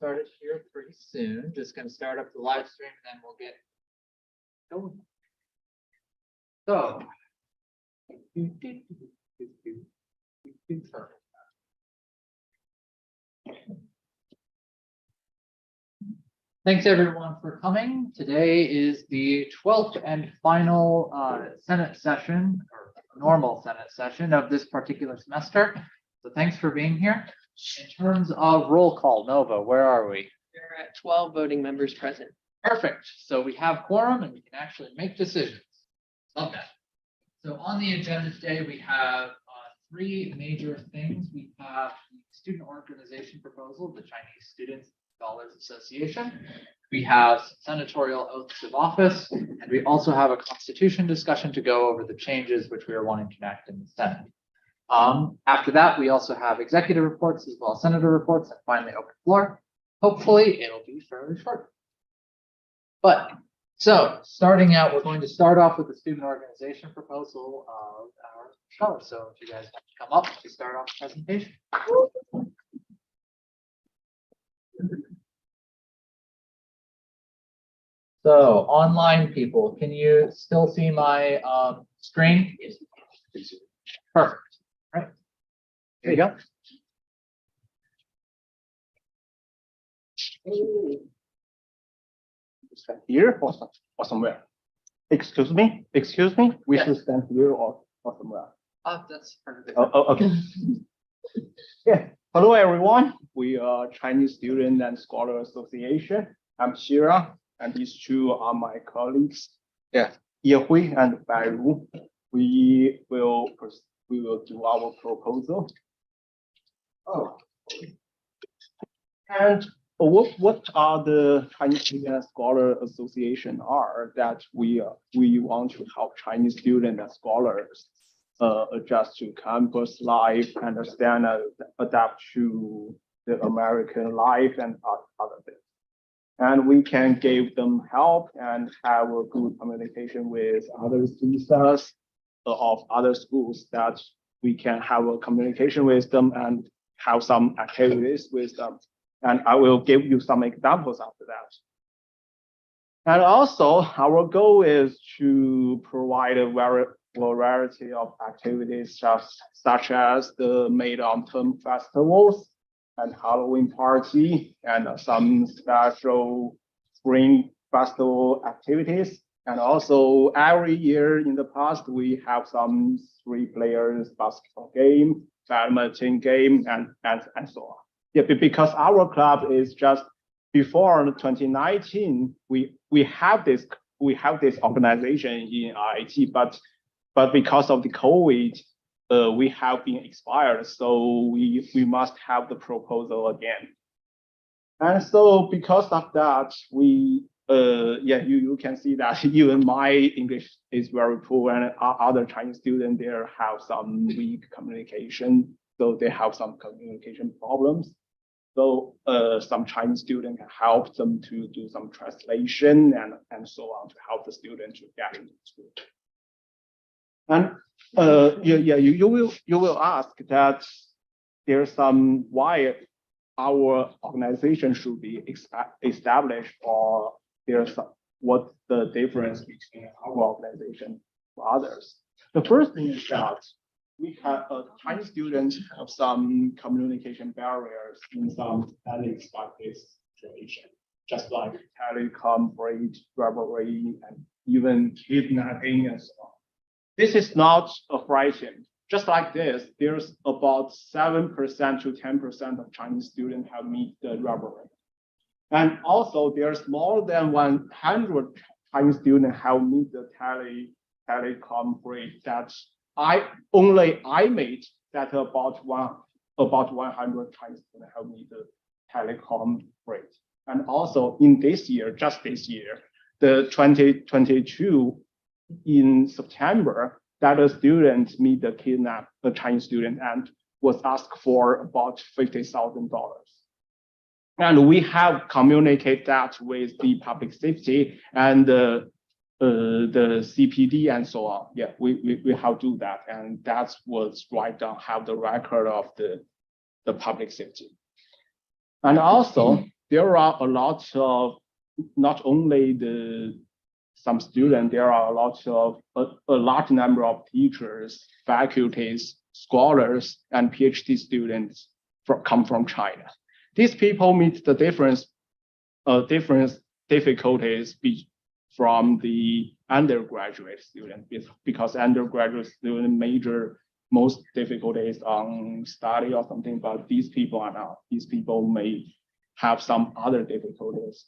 started here pretty soon. Just going to start up the live stream and then we'll get going. So, thanks everyone for coming. Today is the 12th and final Senate session, or normal Senate session of this particular semester. So thanks for being here. In terms of roll call, Nova, where are we? We're at 12 voting members present. Perfect. So we have quorum and we can actually make decisions. Love that. So on the agenda today, we have three major things. We have the student organization proposal, the Chinese Students Scholars Association. We have senatorial oaths of office, and we also have a constitution discussion to go over the changes which we are wanting to enact in the Senate. After that, we also have executive reports as well as senator reports, and finally open floor. Hopefully it'll be fairly short. But so starting out, we're going to start off with the student organization proposal of our scholars. So if you guys want to come up to start off the presentation. So online people, can you still see my screen? Perfect. All right. There you go. Stand here or somewhere? Excuse me. We should stand here or somewhere. Oh, that's perfect. Okay. Yeah. Hello, everyone. We are Chinese Student and Scholar Association. I'm Shira, and these two are my colleagues. Yeah, Yehui and Bairu. We will do our proposal. Oh. And what are the Chinese Student and Scholar Association are that we want to help Chinese students and scholars adjust to campus life, understand and adapt to the American life and other things. And we can give them help and have a good communication with other students of other schools that we can have a communication with them and have some activities with them. And I will give you some examples after that. And also, our goal is to provide a variety of activities such as the Mid-Autumn festivals and Halloween party and some special spring festival activities. And also, every year in the past, we have some 3-players basketball game, badminton game, and so on. Yeah, because our club is just before 2019, we have this organization in RIT, but because of the COVID, we have been expired, so we must have the proposal again. And so because of that, you can see that even my English is very poor, and other Chinese students there have some weak communication, so they have some communication problems. So some Chinese students can help them to do some translation and so on to help the student to get into school. And you will ask that there's some why our organization should be established, or there's what's the difference between our organization and others. The first thing is that we have Chinese students have some communication barriers in some ethics like this situation, just like telecom, breach, robbery, and even kidnapping and so on. This is not a frightened. Just like this, there's about 7% to 10% of Chinese students have meet the robbery. And also there's more than 100 Chinese students have meet the telecom breach that I made that about 100 Chinese students have made the telecom breach. And also in this year, just this year, the 2022 in September, that a student meet the kidnap a Chinese student and was asked for about $50,000. And we have communicated that with the public safety and the CPD and so on. Yeah, we have to do that, and that was right down, have the record of the public safety. And also there are a lot of, not only some students, there are a lot of, a large number of teachers, faculties, scholars, and PhD students come from China. These people meet the different difficulties from the undergraduate student, because undergraduate student major most difficulties on study or something, but these people are not. These people may have some other difficulties.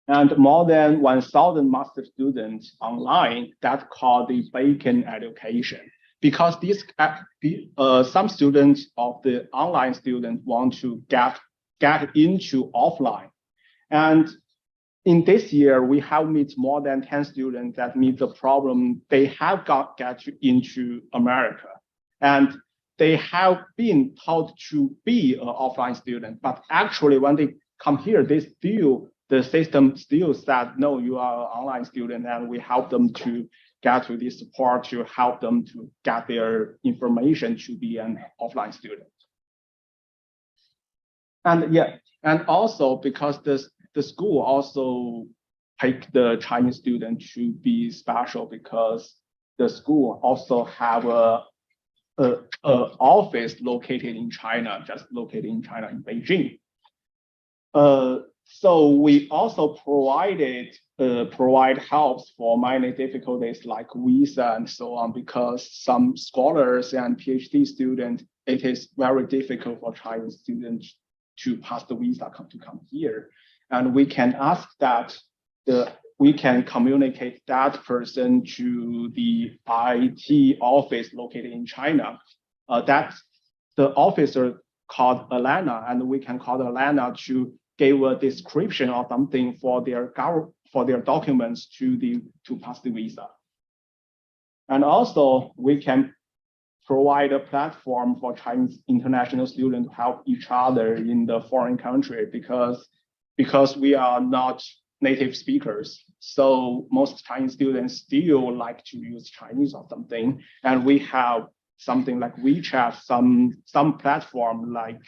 And more than 1,000 master students online, that's called the Bacon education. Because some students of the online students want to get into offline. And in this year, we have met more than 10 students that meet the problem. They have get into America, and they have been taught to be an offline student. But actually, when they come here, the system still said, no, you are an online student, and we help them to get to this support to help them to get their information to be an offline student. And also because the school also pick the Chinese student to be special, because the school also have a office located in China, in Beijing. So we also provide helps for many difficulties like visa and so on, because some scholars and PhD students, it is very difficult for Chinese students to pass the visa to come here. And we can ask that we can communicate that person to the IT office located in China. That's the officer called Alana, and we can call Alana to give a description or something for their documents to pass the visa. And also we can provide a platform for Chinese international students to help each other in the foreign country, because we are not native speakers. So most Chinese students still like to use Chinese or something. And we have something like WeChat, some platform like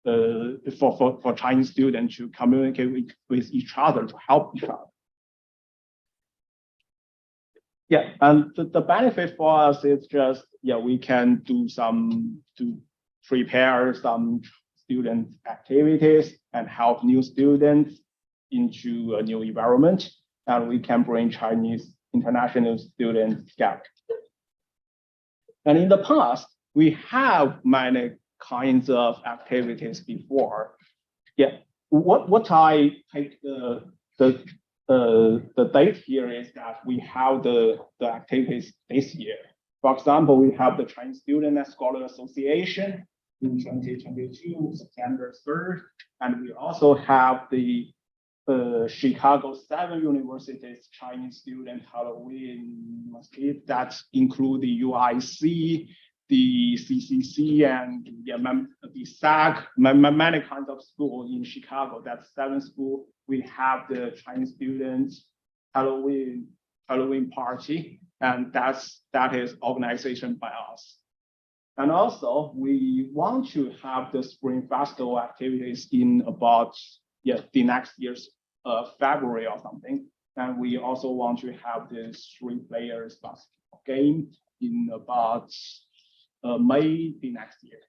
for Chinese students to communicate with each other, to help each other. Yeah, and the benefit for us is just, we can prepare some student activities and help new students into a new environment, and we can bring Chinese international students together. And in the past, we have many kinds of activities before. What I take the date here is that we have the activities this year. For example, we have the Chinese Student and Scholar Association in 2022, September 3rd, and we also have the Chicago 7 University's Chinese Student Halloween that include the UIC, the CCC, and the SAC, many kinds of schools in Chicago. That's 7 schools. We have the Chinese students Halloween party, and that is organization by us. And also, we want to have the Spring Festival activities in about the next year's February or something. And we also want to have this 3 players basketball game in about May the next year.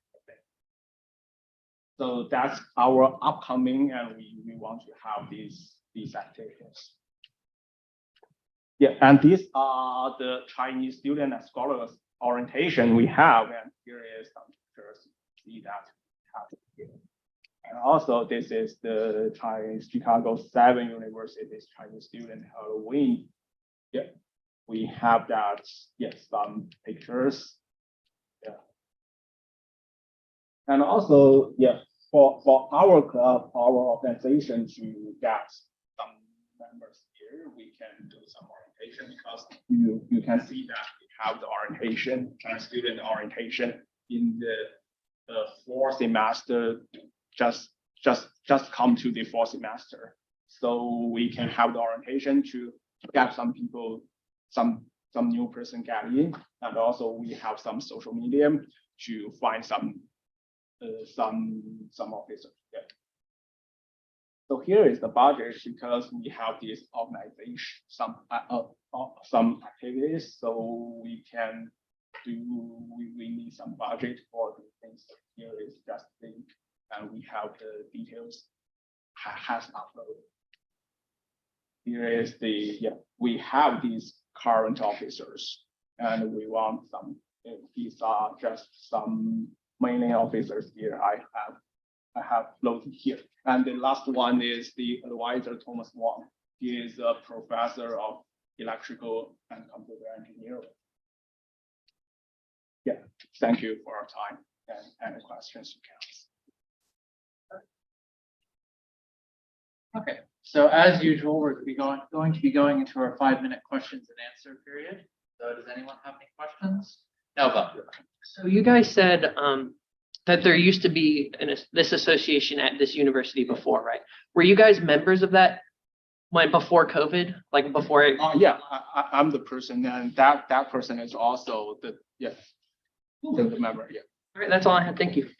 So that's our upcoming, and we want to have these activities. And these are the Chinese student and scholars orientation we have, and here is some pictures. See that we have here. And also, this is the Chicago 7 University's Chinese Student Halloween. We have that. Some pictures. And also, for our club, our organization, to get some members here, we can do some orientation, because you can see that we have the orientation, Chinese student orientation in the 4th semester. Just come to the 4th semester, so we can have the orientation to get some people, some new person get in, and also we have some social media to find some officers. So here is the budget because we have this organization, some activities, so we can do, we need some budget for the things. Here is just link, and we have the details has uploaded. Here is the, we have these current officers, and we want some, these are just some mainly officers here. I have floated here. And the last one is the advisor, Thomas Wong. He is a professor of electrical and computer engineering. Yeah, thank you for your time and any questions you can ask. Okay, so as usual, we're going to be going into our 5-minute questions and answer period. So does anyone have any questions? Nova. So you guys said that there used to be this association at this university before, right? Were you guys members of that when before COVID, like before? Yeah, I'm the person, and that person is also the the member. Yeah. All right, that's all I had. Thank you.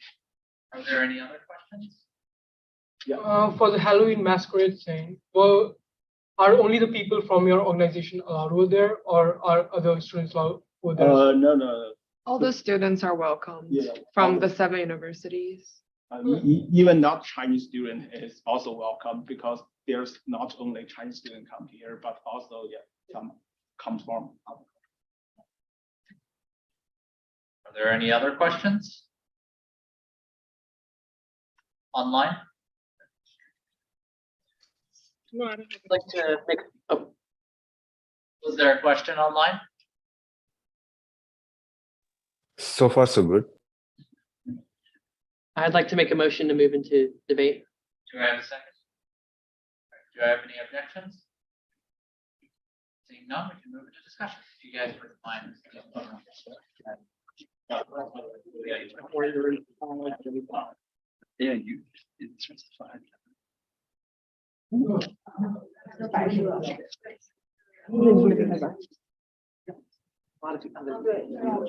Are there any other questions? For the Halloween masquerade thing, are only the people from your organization allowed over there, or are other students allowed over there? No. All the students are welcome Yeah. from the 7 universities. Even not Chinese student is also welcome because there's not only Chinese student come here, but also some comes from other. Are there any other questions? Online? No, I don't have I'd like to make. Oh, Was there a question online? So far, so good. I'd like to make a motion to move into debate. Do I have a second? Do I have any objections? Seeing none, we can move into discussion. If you guys wouldn't mind. Yeah, it's fine.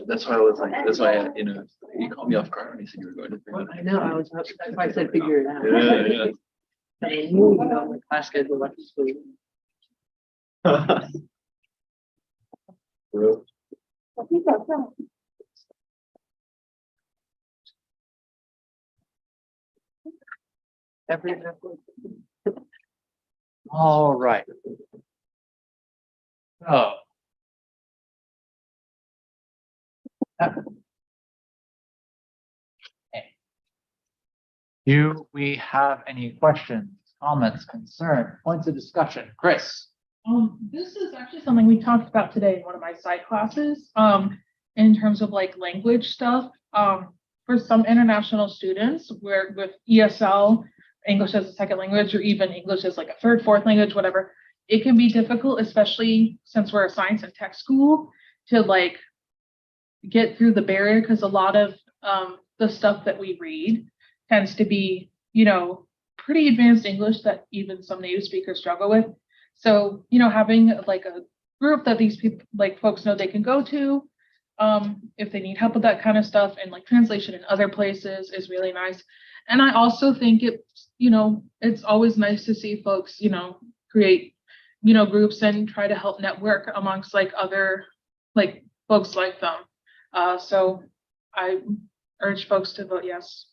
That's why I was like, that's why, you called me off guard when you said you were going to bring it up. I know, that's why I said figure it out. Yeah. I knew, my class schedule went to school. All right. So. Do we have any questions, comments, concerns, points of discussion? Chris? This is actually something we talked about today in one of my side classes, in terms of like language stuff. For some international students, where with ESL, English as a second language, or even English as like a third, fourth language, whatever, it can be difficult, especially since we're a science and tech school, to like get through the barrier, because a lot of the stuff that we read tends to be, pretty advanced English that even some native speakers struggle with. So, having like a group that these people, like folks know they can go to, if they need help with that kind of stuff, and like translation in other places is really nice. And I also think it's always nice to see folks, create, groups and try to help network amongst like other like folks like them. So I urge folks to vote yes.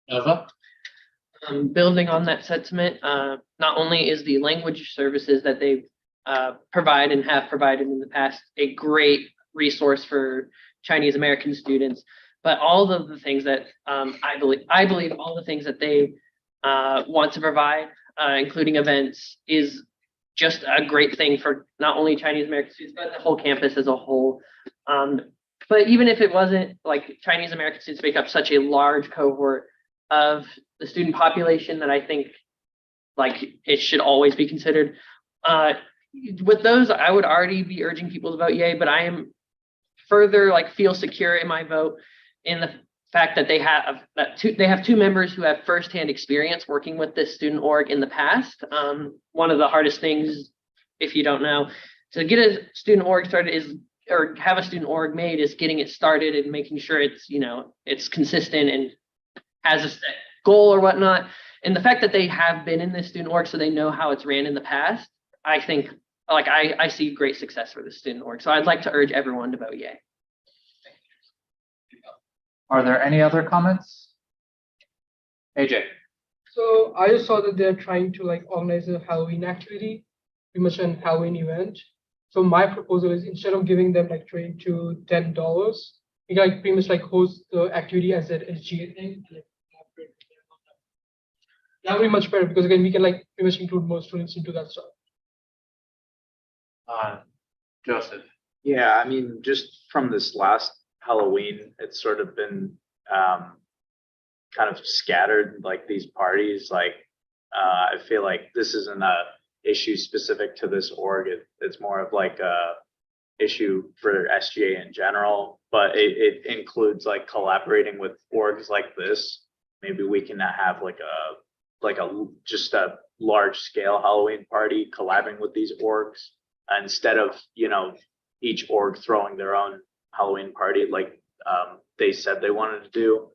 Nova? Building on that sentiment, not only is the language services that they provide and have provided in the past a great resource for Chinese American students, but all of the things that I believe all the things that they want to provide, including events, is just a great thing for not only Chinese American students, but the whole campus as a whole. But even if it wasn't, like, Chinese American students make up such a large cohort of the student population that I think like it should always be considered. With those, I would already be urging people to vote yay, but I am further like feel secure in my vote in the fact that they have two members who have firsthand experience working with this student org in the past. One of the hardest things, if you don't know, to get a student org started or have a student org made is getting it started and making sure it's, it's consistent and has a set goal or whatnot. And the fact that they have been in this student org, so they know how it's ran in the past, I think, like, I see great success for the student org. So I'd like to urge everyone to vote yay. Are there any other comments? AJ? So I just saw that they're trying to like organize a Halloween activity, pretty much an Halloween event. So my proposal is instead of giving them like $20 to $10, we can like pretty much like host the activity as an SGA thing. That would be much better because again we can like pretty much include more students into that stuff. Joseph? Yeah, I mean, just from this last Halloween, it's sort of been kind of scattered, like these parties. Like, I feel like this isn't a issue specific to this org. It's more of like a issue for SGA in general, but it includes like collaborating with orgs like this. Maybe we can have like a just a large scale Halloween party collabing with these orgs instead of, you know, each org throwing their own Halloween party like they said they wanted to do.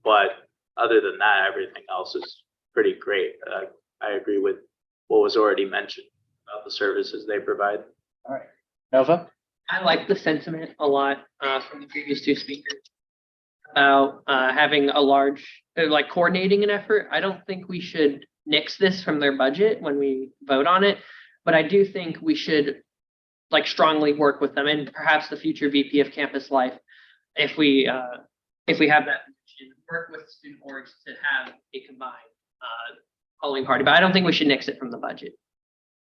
But other than that, everything else is pretty great. I agree with what was already mentioned about the services they provide. All right. Nova? I like the sentiment a lot from the previous two speakers about having a large, like coordinating an effort. I don't think we should nix this from their budget when we vote on it, but I do think we should like strongly work with them and perhaps the future VP of Campus Life, if we have that position, work with student orgs to have a combined Halloween party. But I don't think we should nix it from the budget.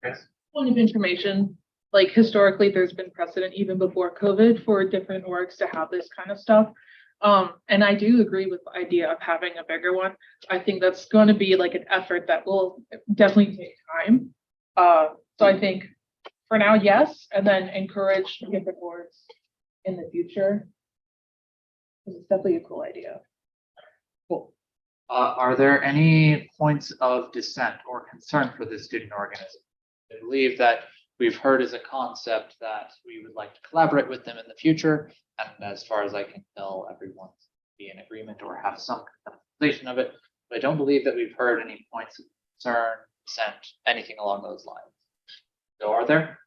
Yes. Point of information, like historically, there's been precedent even before COVID for different orgs to have this kind of stuff. And I do agree with the idea of having a bigger one. I think that's going to be like an effort that will definitely take time. So I think for now, yes, and then encourage different orgs in the future. It's definitely a cool idea. Cool. Are there any points of dissent or concern for the student organization? I believe that we've heard as a concept that we would like to collaborate with them in the future. And as far as I can tell, everyone's be in agreement or have some contemplation of it. But I don't believe that we've heard any points of concern, dissent, anything along those lines. So are there?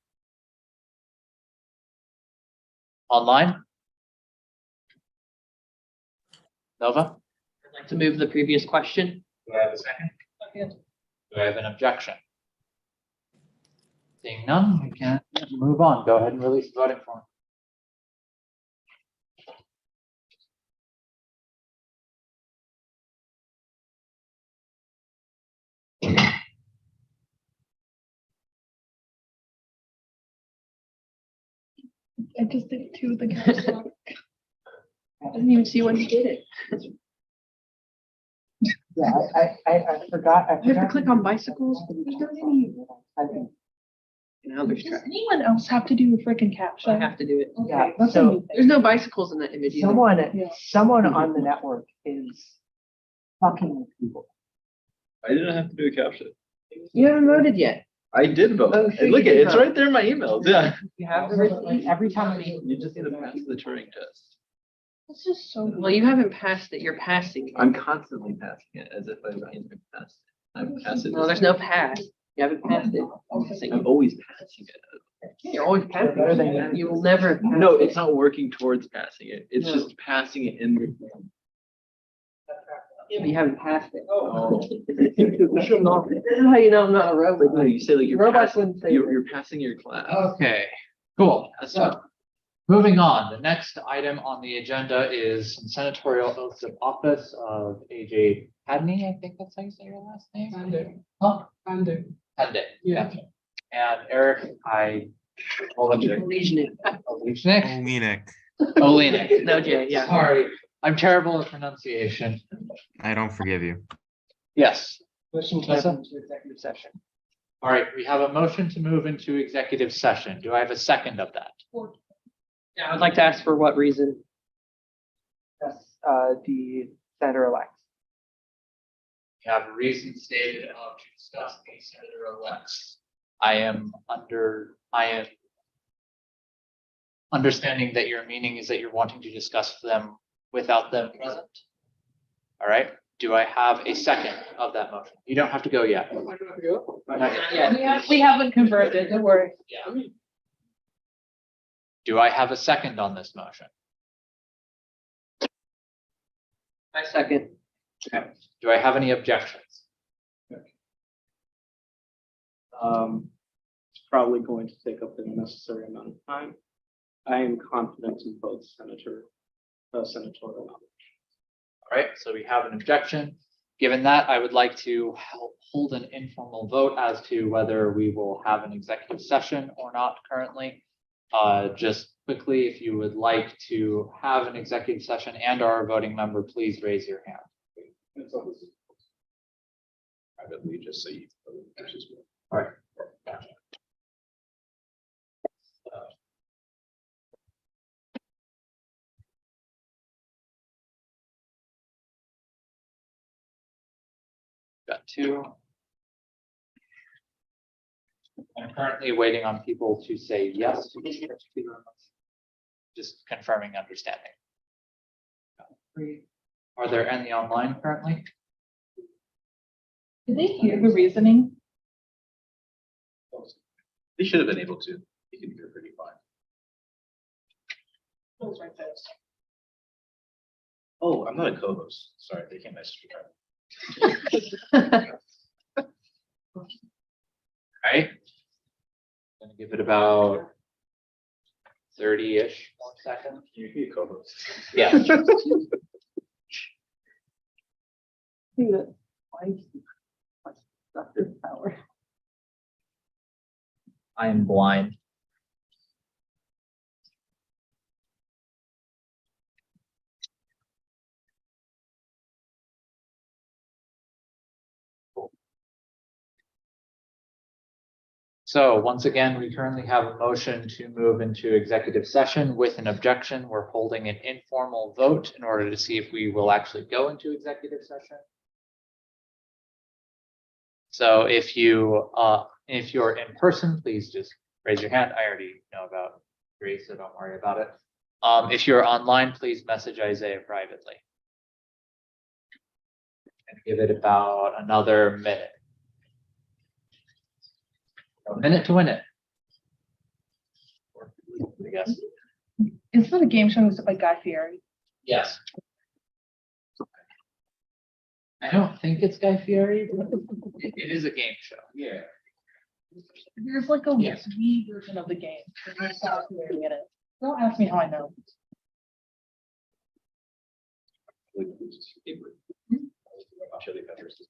Online? Nova? I'd like to move the previous question. Do I have a second? Second. Do I have an objection? Seeing none, we can move on. Go ahead and release the voting form. I just did it too, the caps lock. I didn't even see when he did it. Yeah, I forgot. You have to click on bicycles. Now there's Does track. anyone else have to do a freaking I caption? have to do it. Yeah, Okay, that's a so new thing. There's no bicycles in that image either. Yeah. someone on the network is talking with people. I didn't have to do a caption. You haven't voted yet. I did vote. Oh, sure And look you at did it's vote. right there in my emails. Yeah. You have the Every time. You just need to pass the Turing test. This is so. Well, you haven't passed it. You're passing it. I'm constantly passing it as if I've passed it. I'm passing. No, there's no pass. You haven't passed it. I'm always passing it. You're always passing it. You will never. pass No, it. it's not working towards passing it. It's No. just passing it in the. Yeah, but you haven't passed it. Oh. This is how you know I'm not a robot. Like, no, you say like you're Robots passing, wouldn't say that. you're passing your class. Okay, cool. So moving on, the next item on the agenda is some senatorial oaths of office of AJ Padney. I think that's how you say your last name. Pande. Huh? Pande. Pande. Yeah. And Eric, Legion. Olenek. Olenek. No, Jay, yeah. Sorry, I'm terrible at pronunciation. I don't forgive you. Yes. Motion Tessa? to executive session. All right, we have a motion to move into executive session. Do I have a second of that? Yeah, I'd like to ask for what reason. That's the senator-elect. We have a reason stated of to discuss the senator elects. I am understanding that your meaning is that you're wanting to discuss them without them present. All right, Do I have a second of that motion? You don't have to go yet. Not yet. We haven't converted, don't worry. Yeah. Do I have a second on this motion? I second. Do I have any objections? It's probably going to take up the necessary amount of time. I am confident in both senatorial nominations. All right, so we have an objection. Given that, I would like to hold an informal vote as to whether we will have an executive session or not currently. Just quickly, if you would like to have an executive session and are a voting member, please raise your hand. Privately, just so you. All right. Gotcha. Got two. I'm currently waiting on people to say yes. to this particular motion. Just confirming understanding. Got three. Are there any online currently? Did they hear the reasoning? They should have been able to. You can hear pretty fine. Oh, I'm not a co-host. Sorry, they can't message me. Right. Gonna give it about 30-ish more seconds. You can be a co-host. Yeah. Power. I am blind. So once again, we currently have a motion to move into executive session with an objection. We're holding an informal vote in order to see if we will actually go into executive session. So if you're in person, please just raise your hand. I already know about Grace, so don't worry about it. If you're online, please message Isaiah privately. And give it about another minute. A minute to win it. I guess. It's not a game show hosted by Guy Fieri. Yes. I don't think it's Guy Fieri, but it is a game show. Yeah. There's like a Yes. Wii version of the game. There's no Guy Fieri in it. Don't ask me how I know. Chili peppers.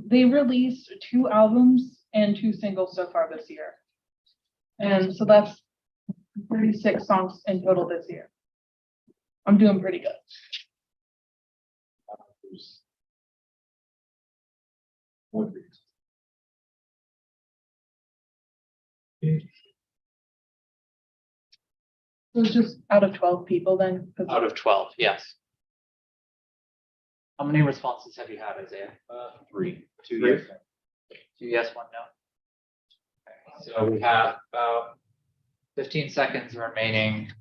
They released 2 albums and 2 singles so far this year. And so that's 36 songs in total this year. I'm doing pretty good. So it's just out of 12 people then? 'Cause Out of 12, yes. How many responses have you had, Isaiah? 3. 2 Three. yes. 2 yes, 1 no. Okay, so we have about 15 seconds remaining.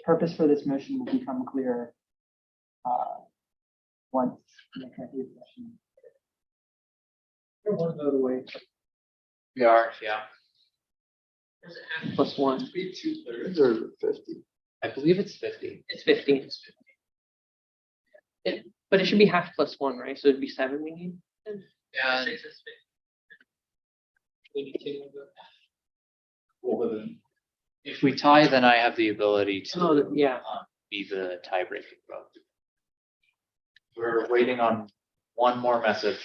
Purpose for this motion will become clear once the executive session. We're one vote away. We are, yeah. Plus 1. Be 2/3 or 50. I believe it's 50. It's 50. But it should be half plus 1, right? So it'd be 7 we need. And if we tie, then I have the ability to Oh, yeah. be the tie-breaking vote. We're waiting on one more message.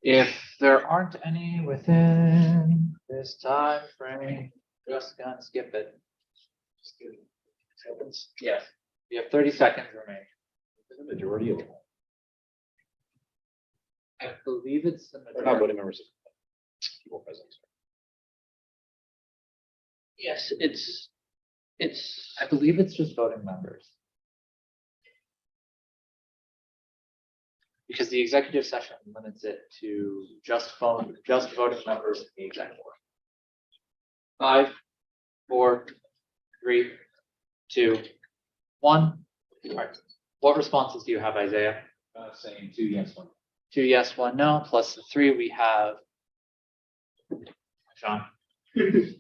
If there aren't any within this time frame, just gonna skip it. Just give it seconds. Yes, you have 30 seconds remaining. The majority of I believe it's the not majority. voting members. People present. Yes, it's I believe it's just voting members. Because the executive session limits it to just voting members in the executive board. 5, 4, 3, 2, 1. All right. What responses do you have, Isaiah? Saying 2 yes, 1. 2 yes, 1 no, plus the 3 we have Sean.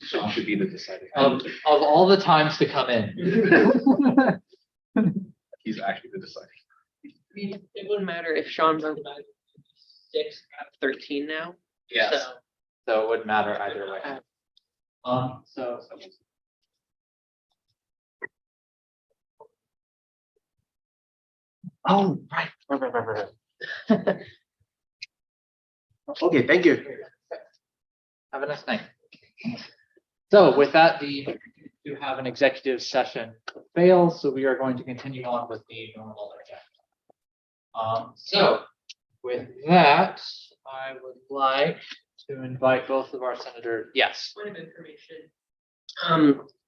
Sean should be the deciding. Of all the times to come in. He's actually the deciding. I mean, it wouldn't matter if Sean voted 6 out of 13 now. Yes. So, So it wouldn't matter either way. So. Oh, right. Okay, thank you. Have a nice night. So with that, the to have an executive session fails, so we are going to continue on with the normal agenda. So with that, I would like to invite both of our senators. Yes. point of information.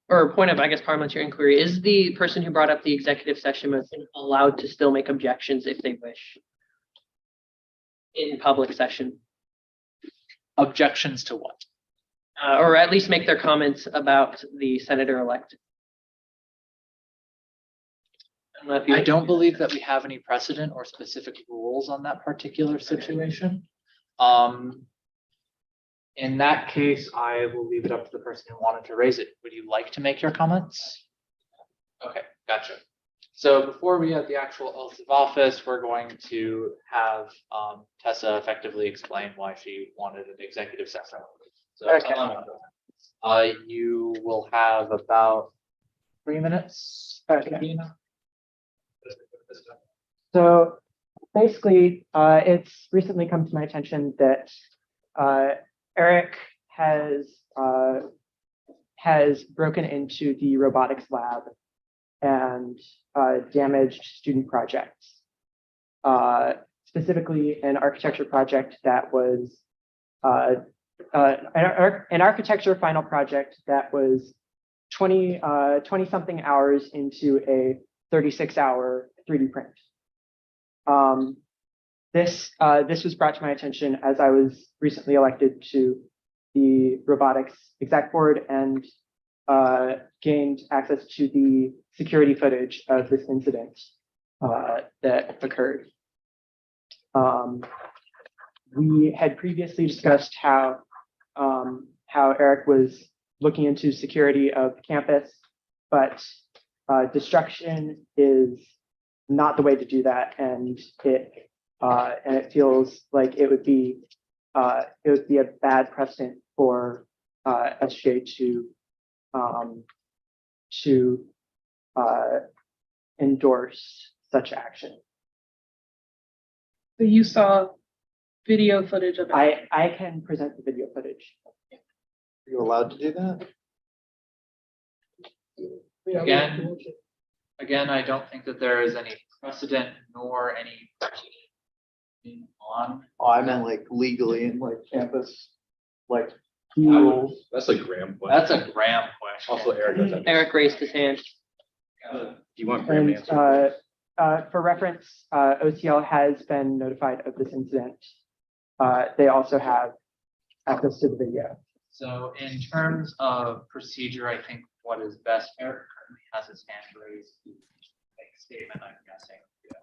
Or point of, I guess, parliamentary inquiry, is the person who brought up the executive session motion allowed to still make objections if they wish? In public session, Objections to what? or at least make their comments about the senator-elect. don't know if you- I don't believe that we have any precedent or specific rules on that particular situation. In that case, I will leave it up to the person who wanted to raise it. Would you like to make your comments? Okay, gotcha. So before we have the actual oath of office, we're going to have Tessa effectively explain why she wanted an executive session. So, you will have about 3 minutes. Okay. So basically, it's recently come to my attention that Eric has broken into the robotics lab and damaged student projects, specifically an architecture project that was an architecture final project that was 20 something hours into a 36-hour 3D print. This was brought to my attention as I was recently elected to the robotics exec board and gained access to the security footage of this incident that occurred. We had previously discussed how Eric was looking into security of campus, but destruction is not the way to do that, and it feels like it would be a bad precedent for SGA to endorse such action. So you saw video footage of it. I can present the video footage. Are you allowed to do that? Again, I don't think that there is any precedent nor any on. Oh, I meant like legally in like campus, like. That's a Graham question. That's a Graham question. Also, Eric does that. Eric raised his hand. Do you want Graham to And answer? for reference, OCL has been notified of this incident. They also have access to the video. So in terms of procedure, I think what is best, Eric currently has his hand raised to make a statement, I'm guessing.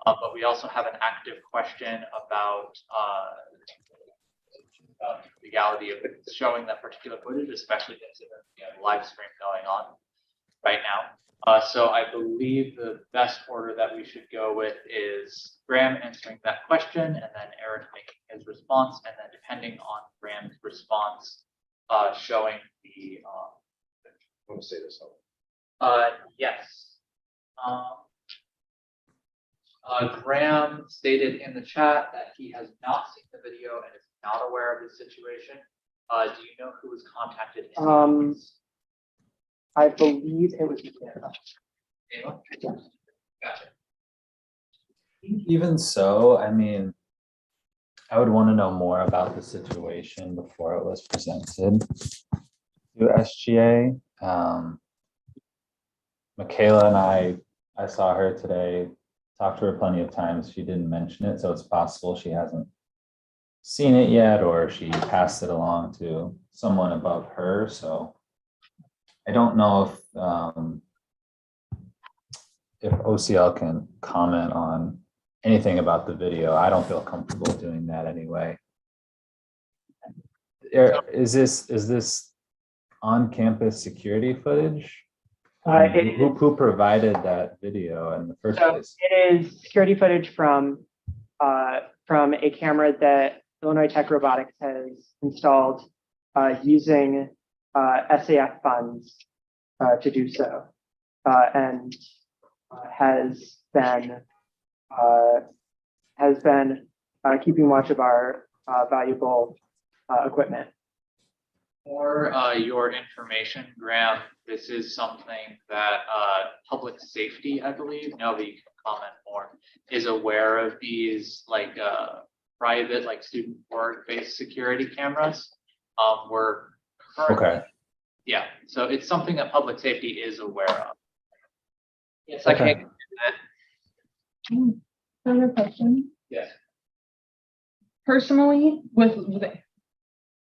But we also have an active question about legality of showing that particular footage, especially considering we have a live stream going on right now. So I believe the best order that we should go with is Graham answering that question and then Eric making his response, and then depending on Graham's response, showing the I want to say this. yes. Graham stated in the chat that he has not seen the video and is not aware of the situation. Do you know who was contacted? I believe it was. Anyone? Gotcha. Even so, I mean, I would want to know more about the situation before it was presented to SGA. Michaela and I saw her today, talked to her plenty of times. She didn't mention it, so it's possible she hasn't seen it yet, or she passed it along to someone above her. So I don't know if if OCL can comment on anything about the video. I don't feel comfortable doing that anyway. Is this on-campus security footage? Who provided that video in the first place? It is security footage from a camera that Illinois Tech Robotics has installed using SAF funds to do so, and has been keeping watch of our valuable equipment. For your information, Graham, this is something that public safety, I believe, nobody can comment more, is aware of these like private, like student work-based security cameras. We're currently, Okay. yeah, so it's something that public safety is aware of. Yes, I Okay. can't. Further question? Yes. Personally, with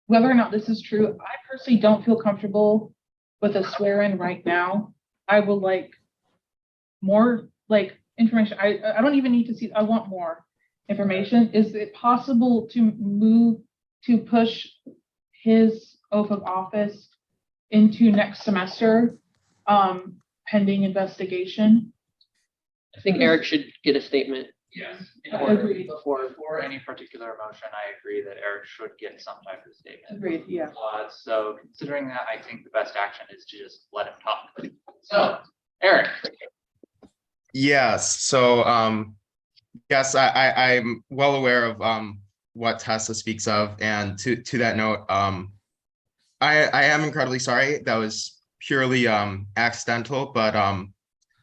whether or not this is true, I personally don't feel comfortable with a swear-in right now. I would like more like information. I don't even need to see, I want more information. Is it possible to push his oath of office into next semester, pending investigation? I think Eric should get a statement. Yes. Agreed. Before any particular motion, I agree that Eric should get some type of statement. Agreed, yeah. So considering that, I think the best action is to just let him talk. So, Eric. Yes. So, yes, I'm well aware of what Tesla speaks of, and to that note, I am incredibly sorry. That was purely accidental. But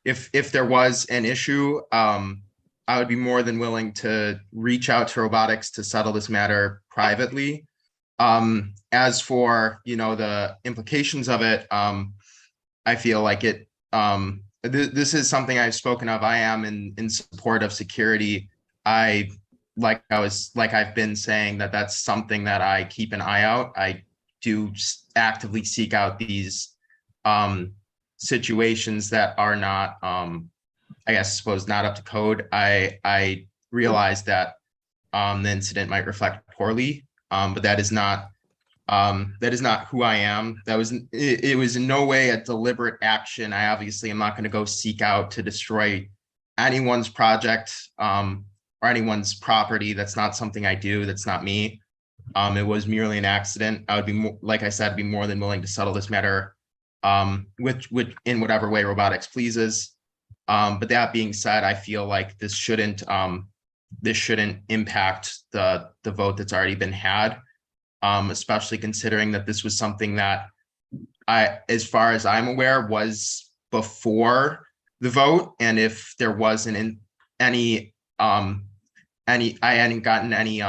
if there was an issue, I would be more than willing to reach out to robotics to settle this matter privately. As for, the implications of it, I feel like it. This is something I've spoken of. I am in support of security. I've been saying that's something that I keep an eye out. I do actively seek out these situations that are not, I suppose, not up to code. I realize that the incident might reflect poorly, but that is not who I am. It was in no way a deliberate action. I obviously am not going to go seek out to destroy anyone's project or anyone's property. That's not something I do. That's not me. It was merely an accident. I would be, like I said, be more than willing to settle this matter, which in whatever way robotics pleases. But that being said, I feel like this shouldn't impact the vote that's already been had. Especially considering that this was something that as far as I'm aware, was before the vote. And if there wasn't I hadn't gotten any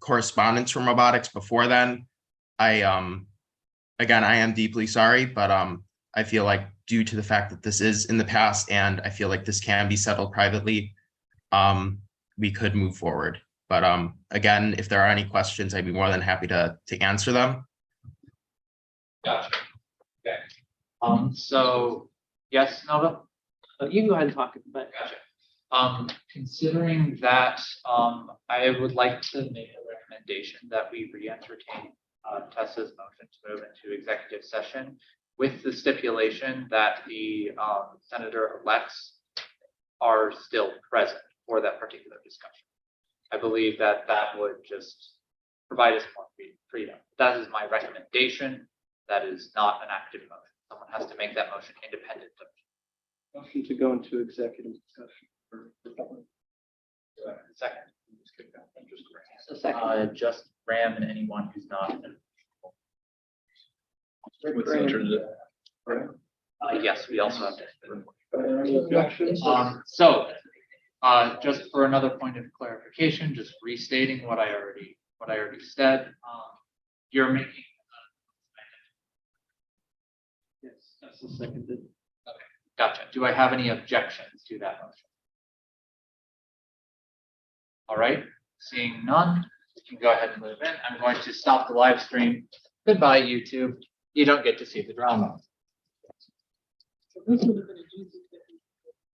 correspondence from robotics before then. Again, I am deeply sorry, but I feel like due to the fact that this is in the past, and I feel like this can be settled privately, we could move forward. But again, if there are any questions, I'd be more than happy to answer them. Gotcha. Okay. So yes, Nova? You can go ahead and talk, but Gotcha. Considering that, I would like to make a recommendation that we re-entertain Tessa's motion to move into executive session with the stipulation that the senator-elects are still present for that particular discussion. I believe that would just provide us more freedom. That is my recommendation. That is not an active motion. Someone has to make that motion independent of me. Motion to go into executive discussion. Second. a second. Just Ram and anyone who's not. What's the alternative? Yes, we also have to. Any objections? Just for another point of clarification, just restating what I already said. You're making. Yes, that's the seconded. Okay, gotcha. Do I have any objections to that motion? All right, seeing none, we can go ahead and move in. I'm going to stop the live stream. Goodbye, YouTube. You don't get to see the drama. This would have been a juicy